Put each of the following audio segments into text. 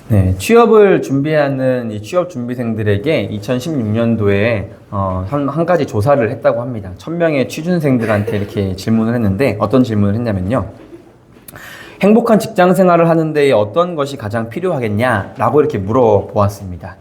네, 취업을 준비하는 이 취업 준비생들에게 2016년도에 한 가지 조사를 했다고 합니다. 1000명의 취준생들한테 이렇게 질문을 했는데 어떤 질문을 했냐면요. 행복한 직장 생활을 하는데 어떤 것이 가장 필요하겠냐라고 이렇게 물어보았습니다.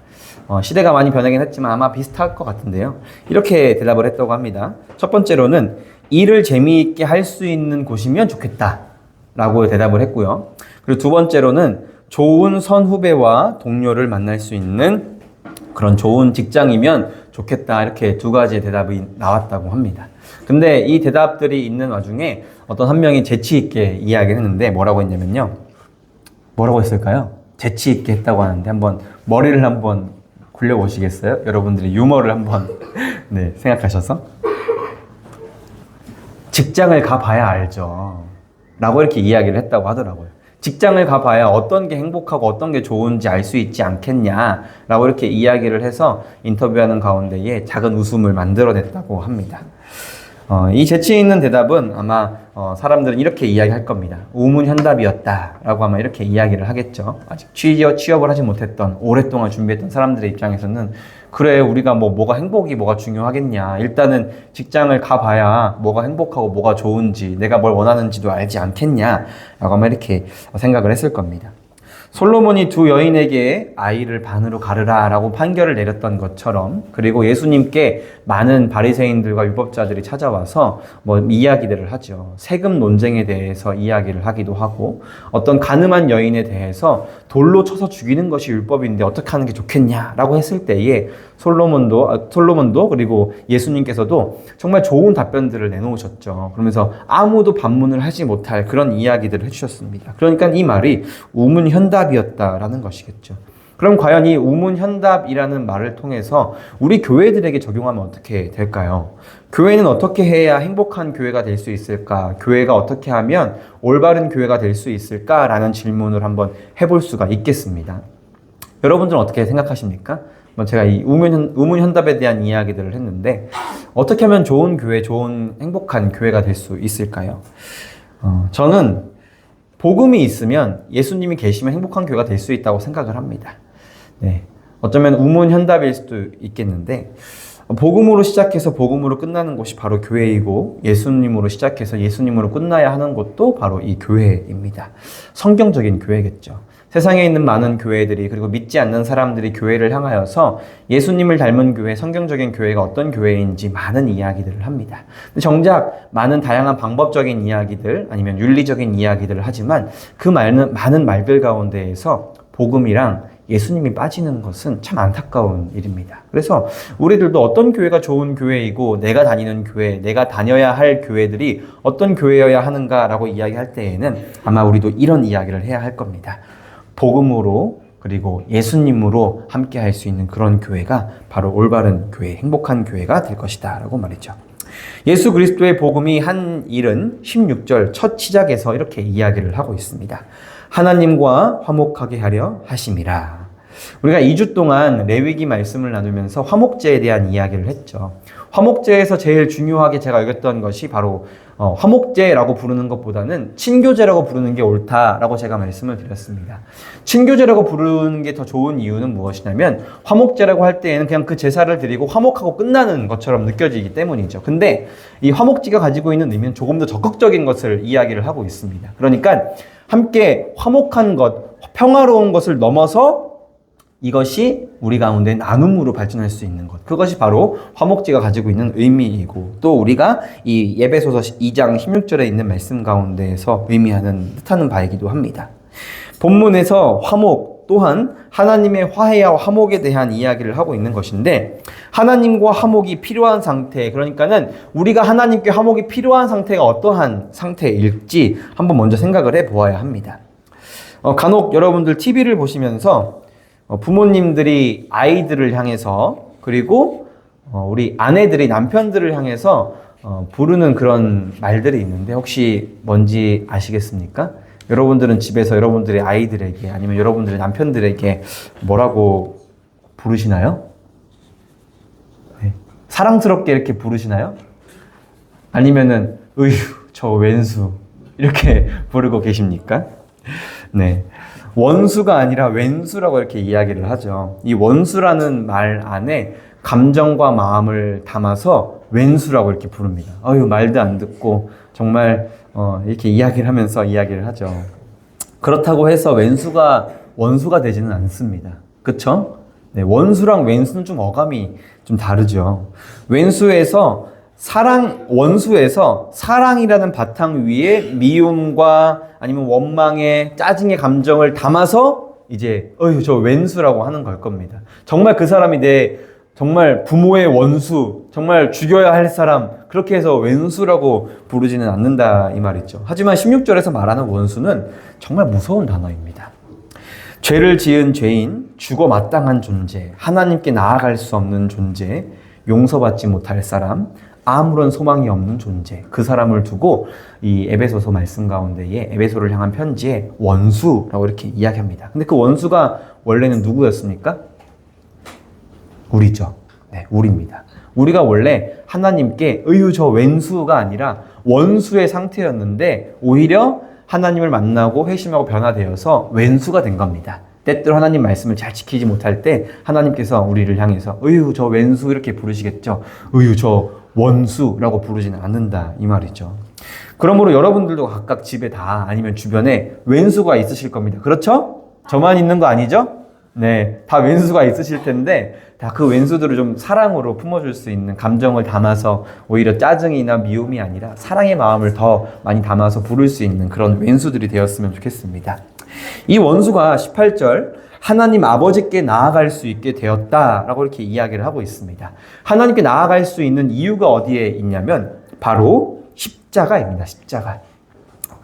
시대가 많이 변하긴 했지만 아마 비슷할 것 같은데요. 이렇게 대답을 했다고 합니다. 첫 번째로는 일을 재미있게 할 수 있는 곳이면 좋겠다라고 대답을 했고요. 그리고 두 번째로는 좋은 선후배와 동료를 만날 수 있는 그런 좋은 직장이면 좋겠다. 이렇게 두 가지 대답이 나왔다고 합니다. 근데 이 대답들이 있는 와중에 어떤 한 명이 재치 있게 이야기를 했는데 뭐라고 했냐면요. 뭐라고 했을까요? 재치 있게 했다고 하는데 한번 머리를 한번 굴려보시겠어요? 여러분들이 유머를 한번 네, 생각하셔서 직장을 가봐야 알죠. 라고 이렇게 이야기를 했다고 하더라고요. 직장을 가봐야 어떤 게 행복하고 어떤 게 좋은지 알 수 있지 않겠냐라고 이렇게 이야기를 해서 인터뷰하는 가운데에 작은 웃음을 만들어냈다고 합니다. 이 재치 있는 대답은 아마 사람들은 이렇게 이야기할 겁니다. 우문현답이었다라고 아마 이렇게 이야기를 하겠죠. 아직 취업을 하지 못했던 오랫동안 준비했던 사람들의 입장에서는 그래 우리가 뭐가 행복이 뭐가 중요하겠냐. 일단은 직장을 가봐야 뭐가 행복하고 뭐가 좋은지 내가 뭘 원하는지도 알지 않겠냐라고 아마 이렇게 생각을 했을 겁니다. 솔로몬이 두 여인에게 아이를 반으로 가르라 라고 판결을 내렸던 것처럼 그리고 예수님께 많은 바리새인들과 율법자들이 찾아와서 이야기들을 하죠. 세금 논쟁에 대해서 이야기를 하기도 하고 어떤 가늠한 여인에 대해서 돌로 쳐서 죽이는 것이 율법인데 어떻게 하는 게 좋겠냐라고 했을 때에 솔로몬도 그리고 예수님께서도 정말 좋은 답변들을 내놓으셨죠. 그러면서 아무도 반문을 하지 못할 그런 이야기들을 해주셨습니다. 그러니까 이 말이 우문현답이었다라는 것이겠죠. 그럼 과연 이 우문현답이라는 말을 통해서 우리 교회들에게 적용하면 어떻게 될까요? 교회는 어떻게 해야 행복한 교회가 될 수 있을까? 교회가 어떻게 하면 올바른 교회가 될 수 있을까? 라는 질문을 한번 해볼 수가 있겠습니다. 여러분들은 어떻게 생각하십니까? 제가 이 우문현답에 대한 이야기들을 했는데 어떻게 하면 좋은 교회, 좋은 행복한 교회가 될 수 있을까요? 저는 복음이 있으면 예수님이 계시면 행복한 교회가 될 수 있다고 생각을 합니다. 네, 어쩌면 우문현답일 수도 있겠는데 복음으로 시작해서 복음으로 끝나는 곳이 바로 교회이고 예수님으로 시작해서 예수님으로 끝나야 하는 곳도 바로 이 교회입니다. 성경적인 교회겠죠. 세상에 있는 많은 교회들이 그리고 믿지 않는 사람들이 교회를 향하여서 예수님을 닮은 교회, 성경적인 교회가 어떤 교회인지 많은 이야기들을 합니다. 근데 정작 많은 다양한 방법적인 이야기들 아니면 윤리적인 이야기들을 하지만 그 많은 말들 가운데에서 복음이랑 예수님이 빠지는 것은 참 안타까운 일입니다. 그래서 우리들도 어떤 교회가 좋은 교회이고 내가 다니는 교회, 내가 다녀야 할 교회들이 어떤 교회여야 하는가라고 이야기할 때에는 아마 우리도 이런 이야기를 해야 할 겁니다. 복음으로 그리고 예수님으로 함께 할 수 있는 그런 교회가 바로 올바른 교회, 행복한 교회가 될 것이다 라고 말이죠. 예수 그리스도의 복음이 한 일은 16절 첫 시작에서 이렇게 이야기를 하고 있습니다. 하나님과 화목하게 하려 하심이라. 우리가 2주 동안 레위기 말씀을 나누면서 화목제에 대한 이야기를 했죠. 화목제에서 제일 중요하게 제가 여겼던 것이 바로 화목제라고 부르는 것보다는 친교제라고 부르는 게 옳다라고 제가 말씀을 드렸습니다. 친교제라고 부르는 게 더 좋은 이유는 무엇이냐면 화목제라고 할 때에는 그냥 그 제사를 드리고 화목하고 끝나는 것처럼 느껴지기 때문이죠. 근데 이 화목제가 가지고 있는 의미는 조금 더 적극적인 것을 이야기를 하고 있습니다. 그러니까 함께 화목한 것, 평화로운 것을 넘어서 이것이 우리 가운데 나눔으로 발전할 수 있는 것. 그것이 바로 화목제가 가지고 있는 의미이고 또 우리가 이 에베소서 2장 16절에 있는 말씀 가운데에서 의미하는 뜻하는 바이기도 합니다. 본문에서 화목 또한 하나님의 화해와 화목에 대한 이야기를 하고 있는 것인데 하나님과 화목이 필요한 상태, 그러니까는 우리가 하나님께 화목이 필요한 상태가 어떠한 상태일지 한번 먼저 생각을 해보아야 합니다. 간혹 여러분들 TV를 보시면서 부모님들이 아이들을 향해서 그리고 우리 아내들이 남편들을 향해서 부르는 그런 말들이 있는데 혹시 뭔지 아시겠습니까? 여러분들은 집에서 여러분들의 아이들에게 아니면 여러분들의 남편들에게 뭐라고 부르시나요? 네. 사랑스럽게 이렇게 부르시나요? 아니면은 으휴 저 왼수 이렇게 부르고 계십니까? 네. 원수가 아니라 왼수라고 이렇게 이야기를 하죠. 이 원수라는 말 안에 감정과 마음을 담아서 왼수라고 이렇게 부릅니다. 말도 안 듣고 정말 이렇게 이야기를 하면서 이야기를 하죠. 그렇다고 해서 왼수가 원수가 되지는 않습니다. 그쵸? 네, 원수랑 왼수는 좀 어감이 좀 다르죠. 원수에서 사랑이라는 바탕 위에 미움과 아니면 원망의 짜증의 감정을 담아서 이제 저 왼수라고 하는 걸 겁니다. 정말 그 사람이 내 정말 부모의 원수, 정말 죽여야 할 사람, 그렇게 해서 왼수라고 부르지는 않는다 이 말이죠. 하지만 16절에서 말하는 원수는 정말 무서운 단어입니다. 죄를 지은 죄인, 죽어 마땅한 존재, 하나님께 나아갈 수 없는 존재, 용서받지 못할 사람, 아무런 소망이 없는 존재, 그 사람을 두고 이 에베소서 말씀 가운데에 에베소를 향한 편지에 원수라고 이렇게 이야기합니다. 근데 그 원수가 원래는 누구였습니까? 우리죠. 네, 우리입니다. 우리가 원래 하나님께 저 왼수가 아니라 원수의 상태였는데 오히려 하나님을 만나고 회심하고 변화되어서 왼수가 된 겁니다. 때때로 하나님 말씀을 잘 지키지 못할 때 하나님께서 우리를 향해서 저 왼수 이렇게 부르시겠죠. 저 원수라고 부르지는 않는다 이 말이죠. 그러므로 여러분들도 각각 집에 다 아니면 주변에 왼수가 있으실 겁니다. 그렇죠? 저만 있는 거 아니죠? 네, 다 왼수가 있으실 텐데 다 그 왼수들을 좀 사랑으로 품어줄 수 있는 감정을 담아서 오히려 짜증이나 미움이 아니라 사랑의 마음을 더 많이 담아서 부를 수 있는 그런 왼수들이 되었으면 좋겠습니다. 이 원수가 18절 하나님 아버지께 나아갈 수 있게 되었다라고 이렇게 이야기를 하고 있습니다. 하나님께 나아갈 수 있는 이유가 어디에 있냐면 바로 십자가입니다.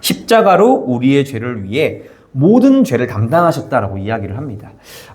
십자가로 우리의 죄를 위해 모든 죄를 담당하셨다라고 이야기를 합니다.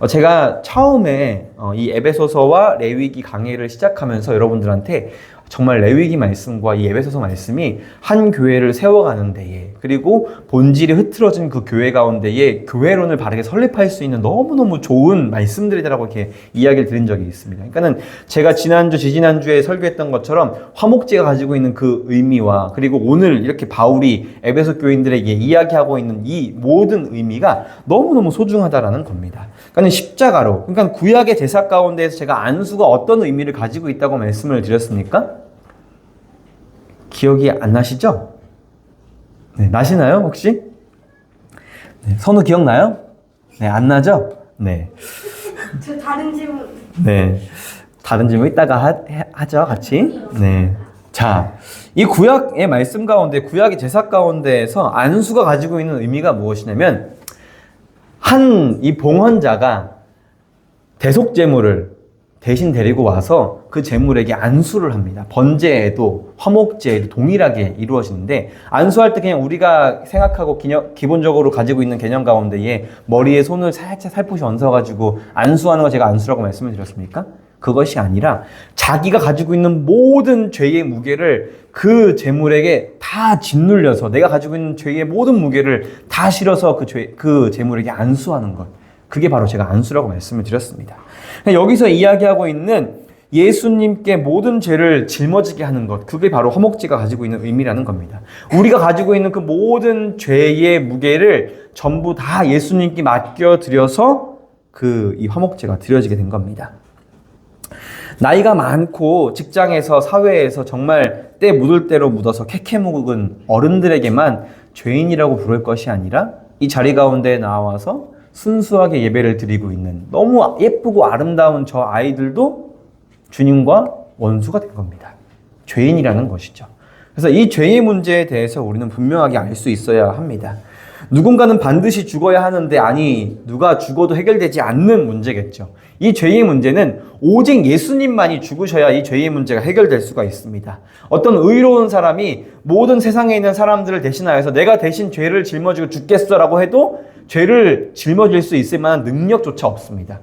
제가 처음에 이 에베소서와 레위기 강해를 시작하면서 여러분들한테 정말 레위기 말씀과 이 에베소서 말씀이 한 교회를 세워가는 데에 그리고 본질이 흐트러진 그 교회 가운데에 교회론을 바르게 설립할 수 있는 너무너무 좋은 말씀들이라고 이렇게 이야기를 드린 적이 있습니다. 그러니까는 제가 지지난주에 설교했던 것처럼 화목제가 가지고 있는 그 의미와 그리고 오늘 이렇게 바울이 에베소 교인들에게 이야기하고 있는 이 모든 의미가 너무너무 소중하다라는 겁니다. 그러니까 십자가로, 그러니까 구약의 제사 가운데에서 제가 안수가 어떤 의미를 가지고 있다고 말씀을 드렸습니까? 기억이 안 나시죠? 네, 나시나요, 혹시? 네, 선우 기억나요? 네, 안 나죠? 네. 저 다른 질문. 네. 다른 질문 이따가 하죠, 같이. 네. 자, 이 구약의 말씀 가운데, 구약의 제사 가운데에서 안수가 가지고 있는 의미가 무엇이냐면, 이 봉헌자가 대속제물을 대신 데리고 와서 그 제물에게 안수를 합니다. 번제에도 화목제에도 동일하게 이루어지는데 안수할 때 그냥 우리가 생각하고 기본적으로 가지고 있는 개념 가운데에 머리에 손을 살짝 살포시 얹어가지고 안수하는 거 제가 안수라고 말씀을 드렸습니까? 그것이 아니라 자기가 가지고 있는 모든 죄의 무게를 그 제물에게 다 짓눌려서 내가 가지고 있는 죄의 모든 무게를 다 실어서 그 제물에게 안수하는 것. 그게 바로 제가 안수라고 말씀을 드렸습니다. 여기서 이야기하고 있는 예수님께 모든 죄를 짊어지게 하는 것, 그게 바로 화목제가 가지고 있는 의미라는 겁니다. 우리가 가지고 있는 그 모든 죄의 무게를 전부 다 예수님께 맡겨드려서 이 화목제가 드려지게 된 겁니다. 나이가 많고 직장에서 사회에서 정말 때 묻을 대로 묻어서 캐캐 묵은 어른들에게만 죄인이라고 부를 것이 아니라 이 자리 가운데 나와서 순수하게 예배를 드리고 있는 너무 예쁘고 아름다운 저 아이들도 주님과 원수가 된 겁니다. 죄인이라는 것이죠. 그래서 이 죄의 문제에 대해서 우리는 분명하게 알 수 있어야 합니다. 누군가는 반드시 죽어야 하는데 누가 죽어도 해결되지 않는 문제겠죠. 이 죄의 문제는 오직 예수님만이 죽으셔야 이 죄의 문제가 해결될 수가 있습니다. 어떤 의로운 사람이 모든 세상에 있는 사람들을 대신하여서 내가 대신 죄를 짊어지고 죽겠어라고 해도 죄를 짊어질 수 있을 만한 능력조차 없습니다.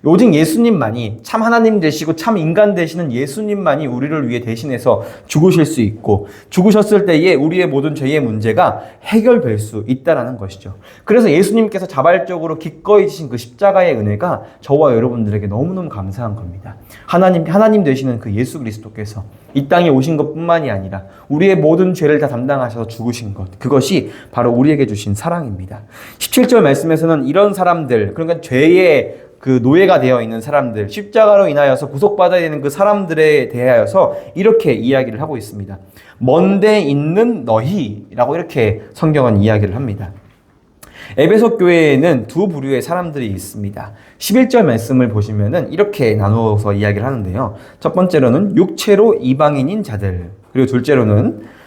오직 예수님만이 참 하나님 되시고 참 인간 되시는 예수님만이 우리를 위해 대신해서 죽으실 수 있고 죽으셨을 때에 우리의 모든 죄의 문제가 해결될 수 있다는 것이죠. 그래서 예수님께서 자발적으로 기꺼이 지신 그 십자가의 은혜가 저와 여러분들에게 너무너무 감사한 겁니다. 하나님 되시는 그 예수 그리스도께서 이 땅에 오신 것뿐만이 아니라 우리의 모든 죄를 다 담당하셔서 죽으신 것, 그것이 바로 우리에게 주신 사랑입니다. 17절 말씀에서는 이런 사람들, 그러니까 죄의 그 노예가 되어 있는 사람들, 십자가로 인하여서 구속받아야 되는 그 사람들에 대하여서 이렇게 이야기를 하고 있습니다. 먼데 있는 너희라고 이렇게 성경은 이야기를 합니다. 에베소 교회에는 두 부류의 사람들이 있습니다. 11절 말씀을 보시면은 이렇게 나누어서 이야기를 하는데요. 첫 번째로는 육체로 이방인인 자들, 그리고 둘째로는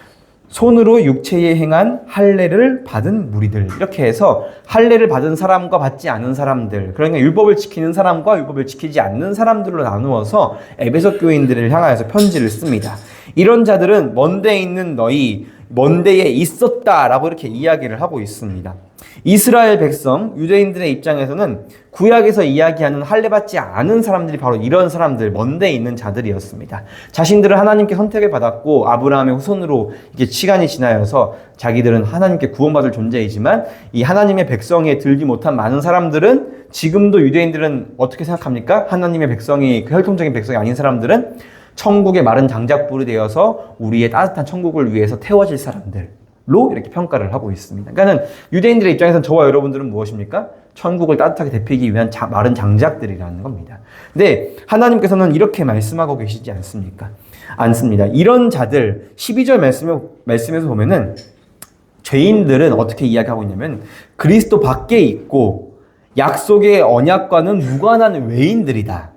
손으로 육체에 행한 할례를 받은 무리들, 이렇게 해서 할례를 받은 사람과 받지 않은 사람들, 그러니까 율법을 지키는 사람과 율법을 지키지 않는 사람들로 나누어서 에베소 교인들을 향하여서 편지를 씁니다. 이런 자들은 먼 데에 있는 너희, 먼 데에 있었다라고 이렇게 이야기를 하고 있습니다. 이스라엘 백성, 유대인들의 입장에서는 구약에서 이야기하는 할례받지 않은 사람들이 바로 이런 사람들, 먼 데에 있는 자들이었습니다. 자신들은 하나님께 선택을 받았고 아브라함의 후손으로 이게 시간이 지나여서 자기들은 하나님께 구원받을 존재이지만 이 하나님의 백성에 들지 못한 많은 사람들은 지금도 유대인들은 어떻게 생각합니까? 하나님의 백성이 그 혈통적인 백성이 아닌 사람들은 천국의 마른 장작불이 되어서 우리의 따뜻한 천국을 위해서 태워질 사람들로 이렇게 평가를 하고 있습니다. 그러니까 유대인들의 입장에서는 저와 여러분들은 무엇입니까? 천국을 따뜻하게 데피기 위한 마른 장작들이라는 겁니다. 근데 하나님께서는 이렇게 말씀하고 계시지 않습니다. 이런 자들, 12절 말씀에서 보면은 죄인들은 어떻게 이야기하고 있냐면 그리스도 밖에 있고 약속의 언약과는 무관한 외인들이다.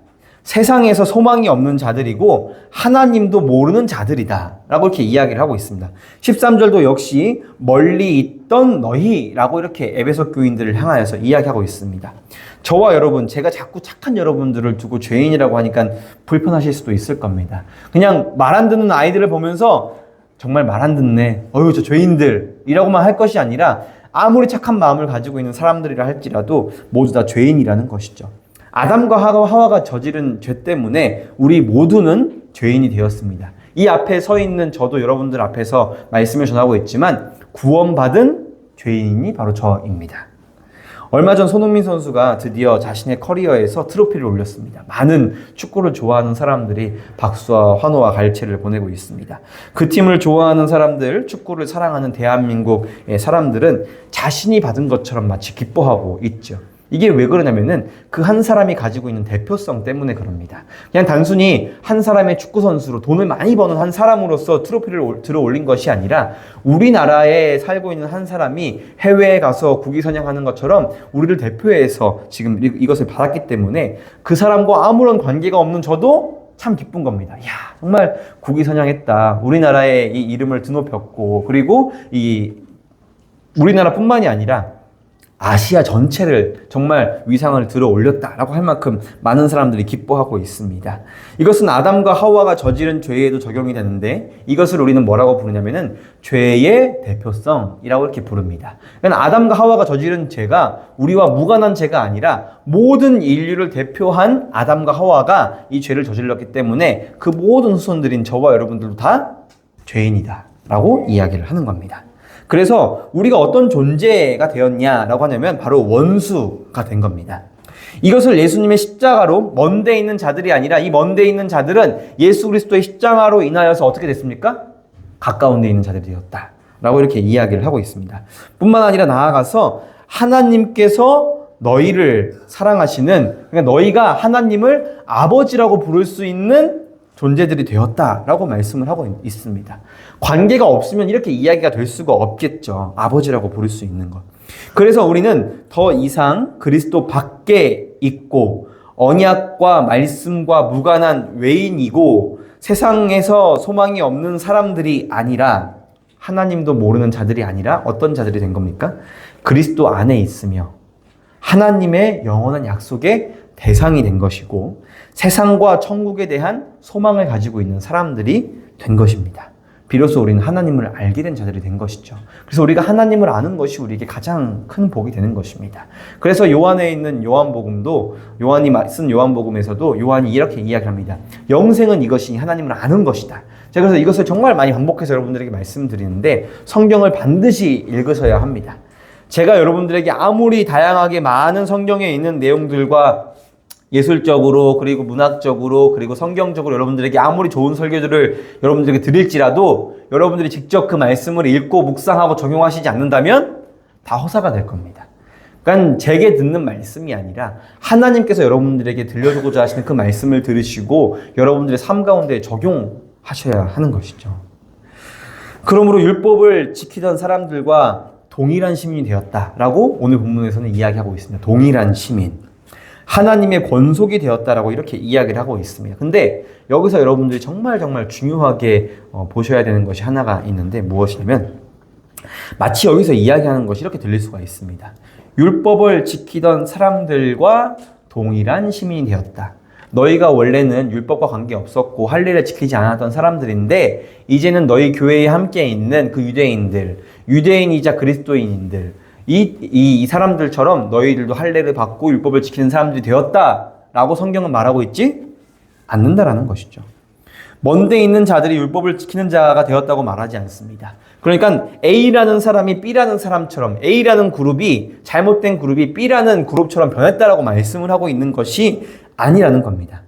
세상에서 소망이 없는 자들이고 하나님도 모르는 자들이다 라고 이렇게 이야기를 하고 있습니다. 13절도 역시 멀리 있던 너희라고 이렇게 에베소 교인들을 향하여서 이야기하고 있습니다. 저와 여러분, 제가 자꾸 착한 여러분들을 두고 죄인이라고 하니까 불편하실 수도 있을 겁니다. 그냥 말 안 듣는 아이들을 보면서 정말 말 안 듣네, 어휴 저 죄인들이라고만 할 것이 아니라 아무리 착한 마음을 가지고 있는 사람들이라 할지라도 모두 다 죄인이라는 것이죠. 아담과 하와가 저지른 죄 때문에 우리 모두는 죄인이 되었습니다. 이 앞에 서 있는 저도 여러분들 앞에서 말씀을 전하고 있지만 구원받은 죄인이 바로 저입니다. 얼마 전 손흥민 선수가 드디어 자신의 커리어에서 트로피를 올렸습니다. 많은 축구를 좋아하는 사람들이 박수와 환호와 갈채를 보내고 있습니다. 그 팀을 좋아하는 사람들, 축구를 사랑하는 대한민국의 사람들은 자신이 받은 것처럼 마치 기뻐하고 있죠. 이게 왜 그러냐면은 그 한 사람이 가지고 있는 대표성 때문에 그럽니다. 그냥 단순히 한 사람의 축구 선수로 돈을 많이 버는 한 사람으로서 트로피를 들어 올린 것이 아니라 우리나라에 살고 있는 한 사람이 해외에 가서 국위선양하는 것처럼 우리를 대표해서 지금 이것을 받았기 때문에 그 사람과 아무런 관계가 없는 저도 참 기쁜 겁니다. 야, 정말 국위선양했다. 우리나라의 이 이름을 드높였고, 그리고 이 우리나라뿐만이 아니라 아시아 전체를 정말 위상을 들어 올렸다라고 할 만큼 많은 사람들이 기뻐하고 있습니다. 이것은 아담과 하와가 저지른 죄에도 적용이 되는데 이것을 우리는 뭐라고 부르냐면은 죄의 대표성이라고 이렇게 부릅니다. 그러니까 아담과 하와가 저지른 죄가 우리와 무관한 죄가 아니라 모든 인류를 대표한 아담과 하와가 이 죄를 저질렀기 때문에 그 모든 후손들인 저와 여러분들도 다 죄인이다라고 이야기를 하는 겁니다. 그래서 우리가 어떤 존재가 되었냐라고 하냐면 바로 원수가 된 겁니다. 이것을 예수님의 십자가로 먼 데 있는 자들이 아니라 이 먼 데 있는 자들은 예수 그리스도의 십자가로 인하여서 어떻게 됐습니까? 가까운 데 있는 자들이 되었다라고 이렇게 이야기를 하고 있습니다. 뿐만 아니라 나아가서 하나님께서 너희를 사랑하시는, 그러니까 너희가 하나님을 아버지라고 부를 수 있는 존재들이 되었다라고 말씀을 하고 있습니다. 관계가 없으면 이렇게 이야기가 될 수가 없겠죠. 아버지라고 부를 수 있는 것. 그래서 우리는 더 이상 그리스도 밖에 있고 언약과 말씀과 무관한 외인이고 세상에서 소망이 없는 사람들이 아니라 하나님도 모르는 자들이 아니라 어떤 자들이 된 겁니까? 그리스도 안에 있으며 하나님의 영원한 약속의 대상이 된 것이고 세상과 천국에 대한 소망을 가지고 있는 사람들이 된 것입니다. 비로소 우리는 하나님을 알게 된 자들이 된 것이죠. 그래서 우리가 하나님을 아는 것이 우리에게 가장 큰 복이 되는 것입니다. 그래서 요한에 있는 요한복음도 요한이 쓴 요한복음에서도 요한이 이렇게 이야기합니다. 영생은 이것이니 하나님을 아는 것이다. 제가 그래서 이것을 정말 많이 반복해서 여러분들에게 말씀드리는데 성경을 반드시 읽으셔야 합니다. 제가 여러분들에게 아무리 다양하게 많은 성경에 있는 내용들과 예술적으로 그리고 문학적으로 그리고 성경적으로 여러분들에게 아무리 좋은 설교들을 여러분들에게 드릴지라도 여러분들이 직접 그 말씀을 읽고 묵상하고 적용하시지 않는다면 다 허사가 될 겁니다. 그러니까 제게 듣는 말씀이 아니라 하나님께서 여러분들에게 들려주고자 하시는 그 말씀을 들으시고 여러분들의 삶 가운데 적용하셔야 하는 것이죠. 그러므로 율법을 지키던 사람들과 동일한 시민이 되었다라고 오늘 본문에서는 이야기하고 있습니다. 동일한 시민. 하나님의 권속이 되었다라고 이렇게 이야기를 하고 있습니다. 근데 여기서 여러분들이 정말 중요하게 보셔야 되는 것이 하나가 있는데 무엇이냐면 마치 여기서 이야기하는 것이 이렇게 들릴 수가 있습니다. 율법을 지키던 사람들과 동일한 시민이 되었다. 너희가 원래는 율법과 관계없었고 할 일을 지키지 않았던 사람들인데 이제는 너희 교회에 함께 있는 그 유대인이자 그리스도인인들 이 사람들처럼 너희들도 할례를 받고 율법을 지키는 사람들이 되었다라고 성경은 말하고 있지 않는다라는 것이죠. 먼데 있는 자들이 율법을 지키는 자가 되었다고 말하지 않습니다. 그러니까 A라는 사람이 B라는 사람처럼 A라는 그룹이 잘못된 그룹이 B라는 그룹처럼 변했다라고 말씀을 하고 있는 것이 아니라는 겁니다.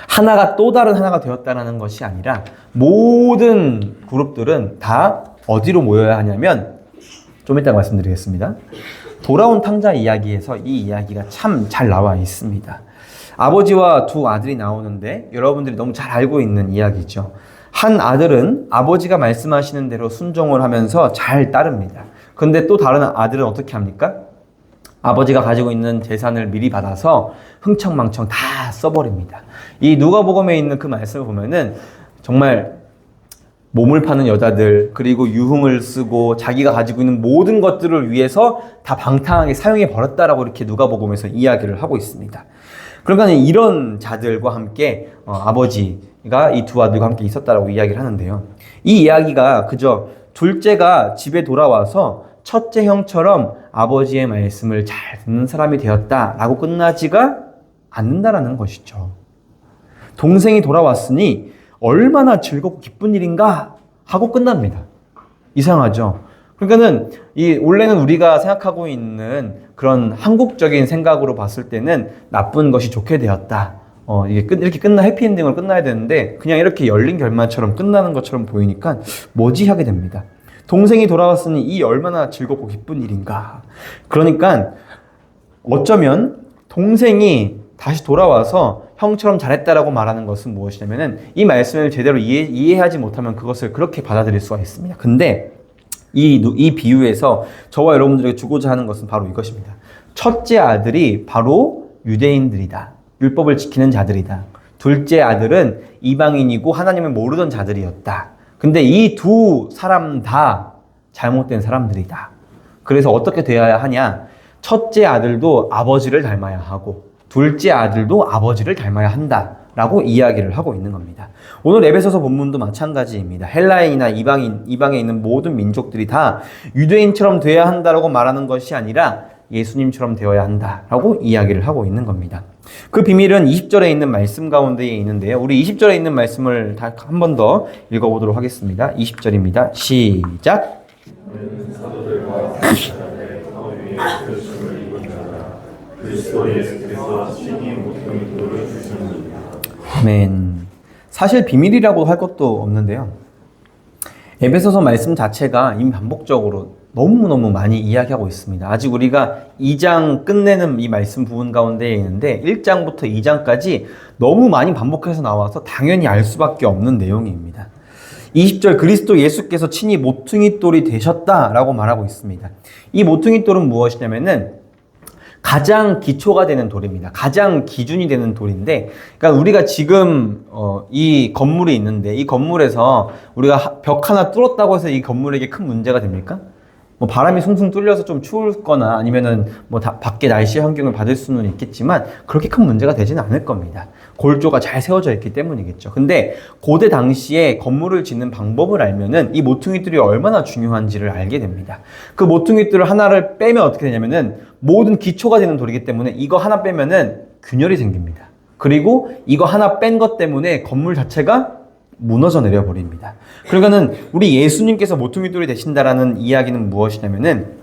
하나가 또 다른 하나가 되었다는 것이 아니라 모든 그룹들은 다 어디로 모여야 하냐면 좀 이따 말씀드리겠습니다. 돌아온 탕자 이야기에서 이 이야기가 참 잘 나와 있습니다. 아버지와 두 아들이 나오는데 여러분들이 너무 잘 알고 있는 이야기죠. 한 아들은 아버지가 말씀하시는 대로 순종을 하면서 잘 따릅니다. 근데 또 다른 아들은 어떻게 합니까? 아버지가 가지고 있는 재산을 미리 받아서 흥청망청 다 써버립니다. 이 누가복음에 있는 그 말씀을 보면은 정말 몸을 파는 여자들 그리고 유흥을 쓰고 자기가 가지고 있는 모든 것들을 위해서 다 방탕하게 사용해 버렸다라고 이렇게 누가복음에서 이야기를 하고 있습니다. 그러니까 이런 자들과 함께 아버지가 이 두 아들과 함께 있었다라고 이야기를 하는데요. 이 이야기가 그저 둘째가 집에 돌아와서 첫째 형처럼 아버지의 말씀을 잘 듣는 사람이 되었다라고 끝나지가 않는다라는 것이죠. 동생이 돌아왔으니 얼마나 즐겁고 기쁜 일인가 하고 끝납니다. 이상하죠? 그러니까는 원래는 우리가 생각하고 있는 그런 한국적인 생각으로 봤을 때는 나쁜 것이 좋게 되었다. 이렇게 해피엔딩으로 끝나야 되는데 그냥 이렇게 열린 결말처럼 끝나는 것처럼 보이니까 뭐지 하게 됩니다. 동생이 돌아왔으니 이 얼마나 즐겁고 기쁜 일인가. 그러니까 어쩌면 동생이 다시 돌아와서 형처럼 잘했다라고 말하는 것은 무엇이냐면은 이 말씀을 제대로 이해하지 못하면 그것을 그렇게 받아들일 수가 있습니다. 근데 이 비유에서 저와 여러분들에게 주고자 하는 것은 바로 이것입니다. 첫째 아들이 바로 유대인들이다. 율법을 지키는 자들이다. 둘째 아들은 이방인이고 하나님을 모르던 자들이었다. 근데 이 두 사람 다 잘못된 사람들이다. 그래서 어떻게 되어야 하냐? 첫째 아들도 아버지를 닮아야 하고 둘째 아들도 아버지를 닮아야 한다라고 이야기를 하고 있는 겁니다. 오늘 에베소서 본문도 마찬가지입니다. 헬라인이나 이방에 있는 모든 민족들이 다 유대인처럼 되어야 한다라고 말하는 것이 아니라 예수님처럼 되어야 한다라고 이야기를 하고 있는 겁니다. 그 비밀은 20절에 있는 말씀 가운데에 있는데요. 우리 20절에 있는 말씀을 한 번 더 읽어보도록 하겠습니다. 20절입니다. 시작! 아멘. 사실 비밀이라고 할 것도 없는데요. 에베소서 말씀 자체가 이미 반복적으로 너무너무 많이 이야기하고 있습니다. 아직 우리가 2장 끝내는 이 말씀 부분 가운데에 있는데 1장부터 2장까지 너무 많이 반복해서 나와서 당연히 알 수밖에 없는 내용입니다. 20절 그리스도 예수께서 친히 모퉁이 돌이 되셨다라고 말하고 있습니다. 이 모퉁이 돌은 무엇이냐면은 가장 기초가 되는 돌입니다. 가장 기준이 되는 돌인데, 그러니까 우리가 지금 이 건물이 있는데 이 건물에서 우리가 벽 하나 뚫었다고 해서 이 건물에게 큰 문제가 됩니까? 뭐 바람이 숭숭 뚫려서 좀 추울거나 아니면은 뭐 밖에 날씨 환경을 받을 수는 있겠지만 그렇게 큰 문제가 되지는 않을 겁니다. 골조가 잘 세워져 있기 때문이겠죠. 근데 고대 당시에 건물을 짓는 방법을 알면은 이 모퉁이들이 얼마나 중요한지를 알게 됩니다. 그 모퉁이들을 하나를 빼면 어떻게 되냐면은 모든 기초가 되는 돌이기 때문에 이거 하나 빼면은 균열이 생깁니다. 그리고 이거 하나 뺀 것 때문에 건물 자체가 무너져 내려 버립니다. 그러니까는 우리 예수님께서 모퉁이돌이 되신다라는 이야기는 무엇이냐면은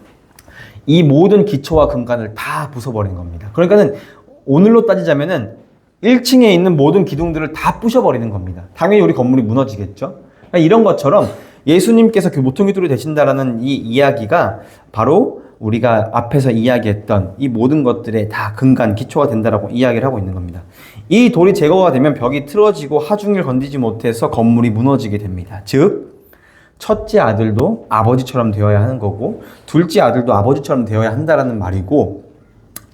이 모든 기초와 근간을 다 부숴버린 겁니다. 그러니까는 오늘로 따지자면은 1층에 있는 모든 기둥들을 다 부셔버리는 겁니다. 당연히 우리 건물이 무너지겠죠. 그러니까 이런 것처럼 예수님께서 그 모퉁이돌이 되신다라는 이 이야기가 바로 우리가 앞에서 이야기했던 이 모든 것들의 다 근간, 기초가 된다라고 이야기를 하고 있는 겁니다. 이 돌이 제거가 되면 벽이 틀어지고 하중을 건디지 못해서 건물이 무너지게 됩니다. 즉, 첫째 아들도 아버지처럼 되어야 하는 거고, 둘째 아들도 아버지처럼 되어야 한다라는 말이고,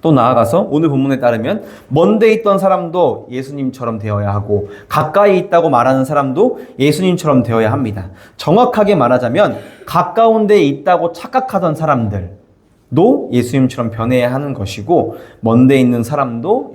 또 나아가서 오늘 본문에 따르면 먼데 있던 사람도 예수님처럼 되어야 하고 가까이 있다고 말하는 사람도 예수님처럼 되어야 합니다. 정확하게 말하자면 가까운 데에 있다고 착각하던 사람들도 예수님처럼 변해야 하는 것이고 먼데 있는 사람도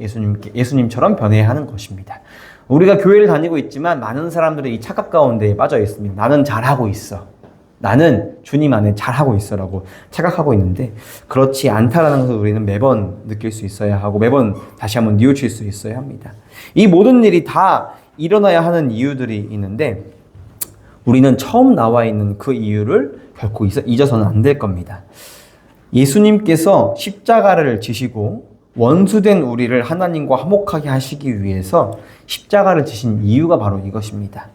예수님처럼 변해야 하는 것입니다. 우리가 교회를 다니고 있지만 많은 사람들이 이 착각 가운데에 빠져 있습니다. 나는 잘하고 있어. 나는 주님 안에 잘하고 있어라고 착각하고 있는데 그렇지 않다라는 것을 우리는 매번 느낄 수 있어야 하고 매번 다시 한번 뉘우칠 수 있어야 합니다. 이 모든 일이 다 일어나야 하는 이유들이 있는데 우리는 처음 나와 있는 그 이유를 결코 잊어서는 안 될 겁니다. 예수님께서 십자가를 지시고 원수된 우리를 하나님과 화목하게 하시기 위해서 십자가를 지신 이유가 바로 이것입니다.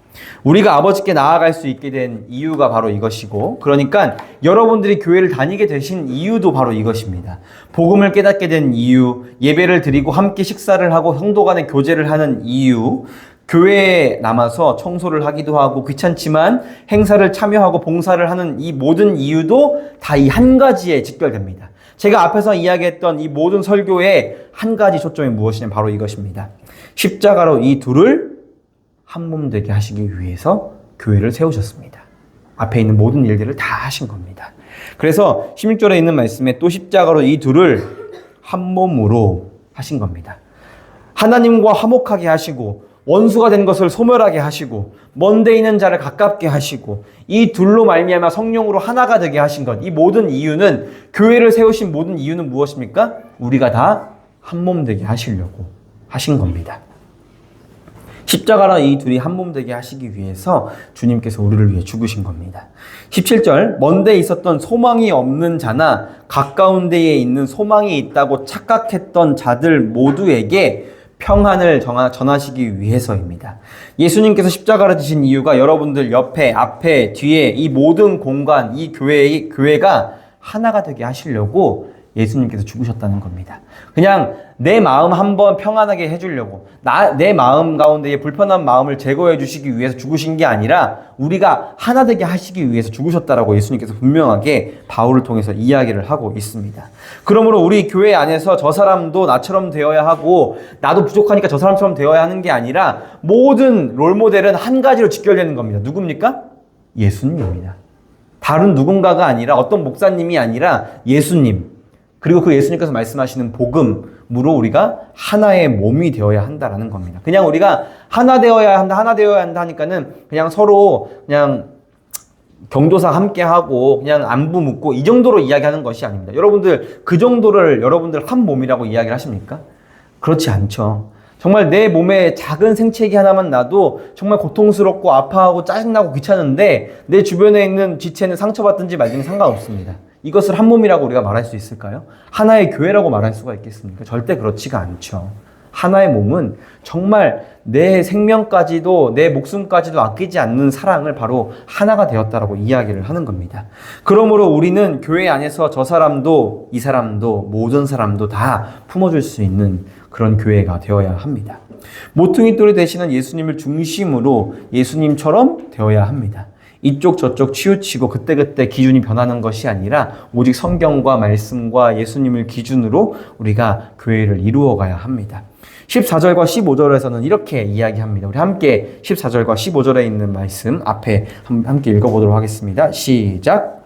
우리가 아버지께 나아갈 수 있게 된 이유가 바로 이것이고 그러니까 여러분들이 교회를 다니게 되신 이유도 바로 이것입니다. 복음을 깨닫게 된 이유, 예배를 드리고 함께 식사를 하고 성도 간의 교제를 하는 이유, 교회에 남아서 청소를 하기도 하고 귀찮지만 행사를 참여하고 봉사를 하는 이 모든 이유도 다 이 한 가지에 직결됩니다. 제가 앞에서 이야기했던 이 모든 설교의 한 가지 초점이 무엇이냐면 바로 이것입니다. 십자가로 이 둘을 한 몸 되게 하시기 위해서 교회를 세우셨습니다. 앞에 있는 모든 일들을 다 하신 겁니다. 그래서 16절에 있는 말씀에 또 십자가로 이 둘을 한 몸으로 하신 겁니다. 하나님과 화목하게 하시고 원수가 된 것을 소멸하게 하시고 먼데 있는 자를 가깝게 하시고 이 둘로 말미암아 성령으로 하나가 되게 하신 것, 이 모든 이유는 교회를 세우신 모든 이유는 무엇입니까? 우리가 다 한 몸 되게 하시려고 하신 겁니다. 십자가로 이 둘이 한 몸 되게 하시기 위해서 주님께서 우리를 위해 죽으신 겁니다. 17절 먼데 있었던 소망이 없는 자나 가까운 데에 있는 소망이 있다고 착각했던 자들 모두에게 평안을 전하시기 위해서입니다. 예수님께서 십자가를 지신 이유가 여러분들 옆에, 앞에, 뒤에 이 모든 공간, 이 교회가 하나가 되게 하시려고 예수님께서 죽으셨다는 겁니다. 그냥 내 마음 한번 평안하게 해주려고 내 마음 가운데의 불편한 마음을 제거해 주시기 위해서 죽으신 게 아니라 우리가 하나 되게 하시기 위해서 죽으셨다라고 예수님께서 분명하게 바울을 통해서 이야기를 하고 있습니다. 그러므로 우리 교회 안에서 저 사람도 나처럼 되어야 하고 나도 부족하니까 저 사람처럼 되어야 하는 게 아니라 모든 롤모델은 한 가지로 직결되는 겁니다. 누굽니까? 예수님입니다. 다른 누군가가 아니라 어떤 목사님이 아니라 예수님. 그리고 그 예수님께서 말씀하시는 복음으로 우리가 하나의 몸이 되어야 한다라는 겁니다. 그냥 우리가 하나 되어야 한다 하니까는 그냥 서로 그냥 경도사 함께 하고 그냥 안부 묻고 이 정도로 이야기하는 것이 아닙니다. 여러분들 그 정도를 여러분들 한 몸이라고 이야기를 하십니까? 그렇지 않죠. 정말 내 몸에 작은 생채기 하나만 나도 정말 고통스럽고 아파하고 짜증나고 귀찮은데 내 주변에 있는 지체는 상처받든지 말든지 상관없습니다. 이것을 한 몸이라고 우리가 말할 수 있을까요? 하나의 교회라고 말할 수가 있겠습니까? 절대 그렇지가 않죠. 하나의 몸은 정말 내 생명까지도 내 목숨까지도 아끼지 않는 사랑을 바로 하나가 되었다라고 이야기를 하는 겁니다. 그러므로 우리는 교회 안에서 저 사람도 이 사람도 모든 사람도 다 품어줄 수 있는 그런 교회가 되어야 합니다. 모퉁이돌이 되시는 예수님을 중심으로 예수님처럼 되어야 합니다. 이쪽 저쪽 치우치고 그때그때 기준이 변하는 것이 아니라 오직 성경과 말씀과 예수님을 기준으로 우리가 교회를 이루어가야 합니다. 14절과 15절에서는 이렇게 이야기합니다. 우리 함께 14절과 15절에 있는 말씀 앞에 함께 읽어보도록 하겠습니다. 시작!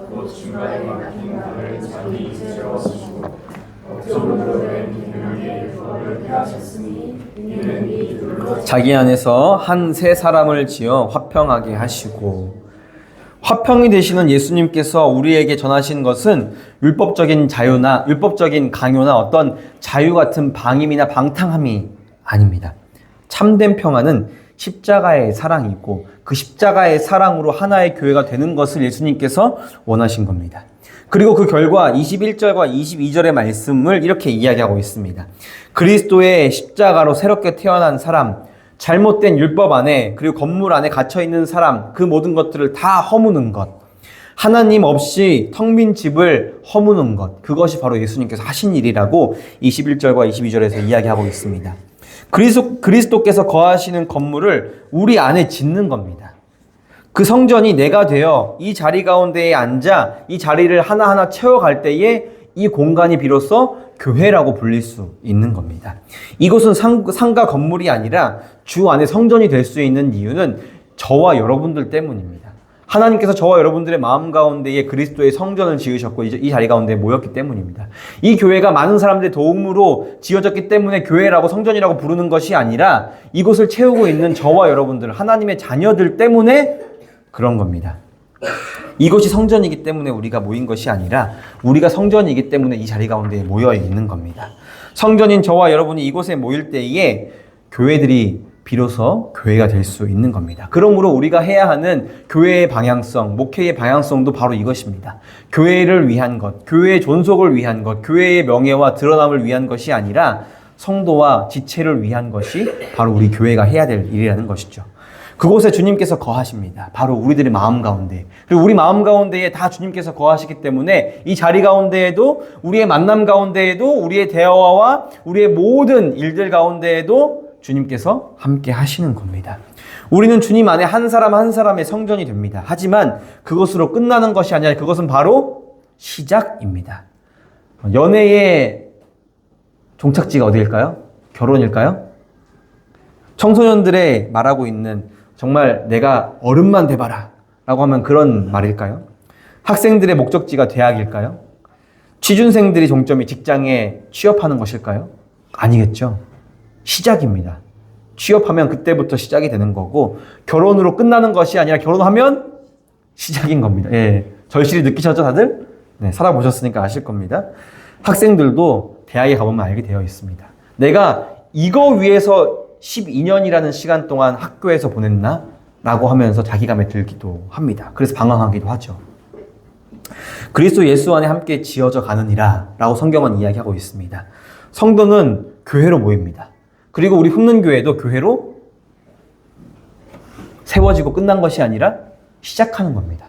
곧 중간에 맡긴 바를 자기 죄로 쓰시고 억정으로 된 기능의 율법을 폐하셨으니 이는 이 율법 자기 안에서 한 세 사람을 지어 화평하게 하시고, 화평이 되시는 예수님께서 우리에게 전하신 것은 율법적인 자유나 율법적인 강요나 어떤 자유 같은 방임이나 방탕함이 아닙니다. 참된 평화는 십자가의 사랑이고 그 십자가의 사랑으로 하나의 교회가 되는 것을 예수님께서 원하신 겁니다. 그리고 그 결과 21절과 22절의 말씀을 이렇게 이야기하고 있습니다. 그리스도의 십자가로 새롭게 태어난 사람, 잘못된 율법 안에 그리고 건물 안에 갇혀 있는 사람, 그 모든 것들을 다 허무는 것, 하나님 없이 텅 빈 집을 허무는 것, 그것이 바로 예수님께서 하신 일이라고 21절과 22절에서 이야기하고 있습니다. 그리스도께서 거하시는 건물을 우리 안에 짓는 겁니다. 그 성전이 내가 되어 이 자리 가운데에 앉아 이 자리를 하나하나 채워갈 때에 이 공간이 비로소 교회라고 불릴 수 있는 겁니다. 이곳은 상가 건물이 아니라 주 안에 성전이 될 수 있는 이유는 저와 여러분들 때문입니다. 하나님께서 저와 여러분들의 마음 가운데에 그리스도의 성전을 지으셨고 이 자리 가운데 모였기 때문입니다. 이 교회가 많은 사람들의 도움으로 지어졌기 때문에 교회라고 성전이라고 부르는 것이 아니라 이곳을 채우고 있는 저와 여러분들, 하나님의 자녀들 때문에 그런 겁니다. 이것이 성전이기 때문에 우리가 모인 것이 아니라 우리가 성전이기 때문에 이 자리 가운데 모여 있는 겁니다. 성전인 저와 여러분이 이곳에 모일 때에 교회들이 비로소 교회가 될 수 있는 겁니다. 그러므로 우리가 해야 하는 교회의 방향성, 목회의 방향성도 바로 이것입니다. 교회를 위한 것, 교회의 존속을 위한 것, 교회의 명예와 드러남을 위한 것이 아니라 성도와 지체를 위한 것이 바로 우리 교회가 해야 될 일이라는 것이죠. 그곳에 주님께서 거하십니다. 바로 우리들의 마음 가운데. 그리고 우리 마음 가운데에 다 주님께서 거하시기 때문에 이 자리 가운데에도 우리의 만남 가운데에도 우리의 대화와 우리의 모든 일들 가운데에도 주님께서 함께 하시는 겁니다. 우리는 주님 안에 한 사람 한 사람의 성전이 됩니다. 하지만 그것으로 끝나는 것이 아니라 그것은 바로 시작입니다. 연애의 종착지가 어디일까요? 결혼일까요? 청소년들의 말하고 있는 정말 내가 어른만 돼봐라 라고 하면 그런 말일까요? 학생들의 목적지가 대학일까요? 취준생들의 종점이 직장에 취업하는 것일까요? 아니겠죠. 시작입니다. 취업하면 그때부터 시작이 되는 거고 결혼으로 끝나는 것이 아니라 결혼하면 시작인 겁니다. 예, 절실히 느끼셨죠 다들? 네, 살아보셨으니까 아실 겁니다. 학생들도 대학에 가보면 알게 되어 있습니다. 내가 이거 위해서 12년이라는 시간 동안 학교에서 보냈나? 라고 하면서 자기감에 들기도 합니다. 그래서 방황하기도 하죠. 그리스도 예수 안에 함께 지어져 가느니라 라고 성경은 이야기하고 있습니다. 성도는 교회로 모입니다. 그리고 우리 흠는교회도 교회로 세워지고 끝난 것이 아니라 시작하는 겁니다.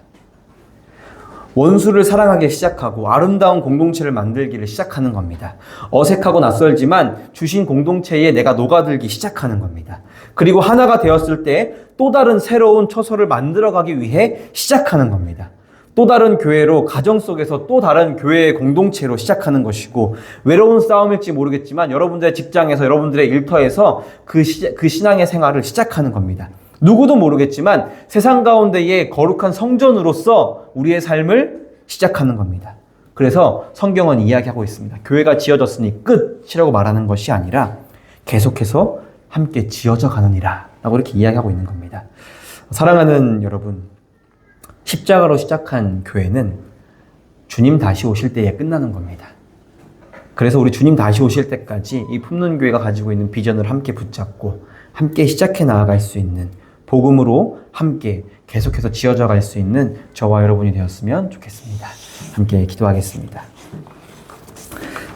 원수를 사랑하기 시작하고 아름다운 공동체를 만들기를 시작하는 겁니다. 어색하고 낯설지만 주신 공동체에 내가 녹아들기 시작하는 겁니다. 그리고 하나가 되었을 때 또 다른 새로운 처소를 만들어가기 위해 시작하는 겁니다. 또 다른 교회로 가정 속에서 또 다른 교회의 공동체로 시작하는 것이고 외로운 싸움일지 모르겠지만 여러분들의 직장에서 여러분들의 일터에서 그 신앙의 생활을 시작하는 겁니다. 누구도 모르겠지만 세상 가운데의 거룩한 성전으로서 우리의 삶을 시작하는 겁니다. 그래서 성경은 이야기하고 있습니다. 교회가 지어졌으니 끝이라고 말하는 것이 아니라 계속해서 함께 지어져 가느니라 라고 이렇게 이야기하고 있는 겁니다. 사랑하는 여러분, 십자가로 시작한 교회는 주님 다시 오실 때에 끝나는 겁니다. 그래서 우리 주님 다시 오실 때까지 이 품는 교회가 가지고 있는 비전을 함께 붙잡고 함께 시작해 나아갈 수 있는 복음으로 함께 계속해서 지어져 갈 수 있는 저와 여러분이 되었으면 좋겠습니다. 함께 기도하겠습니다.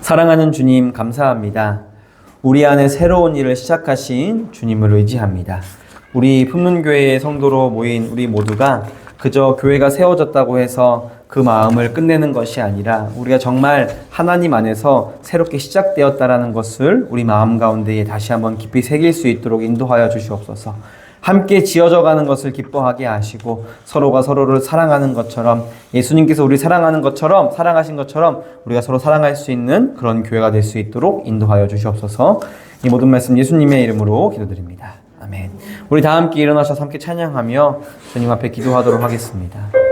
사랑하는 주님 감사합니다. 우리 안에 새로운 일을 시작하신 주님을 의지합니다. 우리 품문교회의 성도로 모인 우리 모두가 그저 교회가 세워졌다고 해서 그 마음을 끝내는 것이 아니라 우리가 정말 하나님 안에서 새롭게 시작되었다라는 것을 우리 마음 가운데에 다시 한번 깊이 새길 수 있도록 인도하여 주시옵소서. 함께 지어져 가는 것을 기뻐하게 하시고 서로가 서로를 사랑하는 것처럼 예수님께서 우리 사랑하는 것처럼 사랑하신 것처럼 우리가 서로 사랑할 수 있는 그런 교회가 될 수 있도록 인도하여 주시옵소서. 이 모든 말씀 예수님의 이름으로 기도드립니다. 아멘. 우리 다 함께 일어나셔서 함께 찬양하며 주님 앞에 기도하도록 하겠습니다.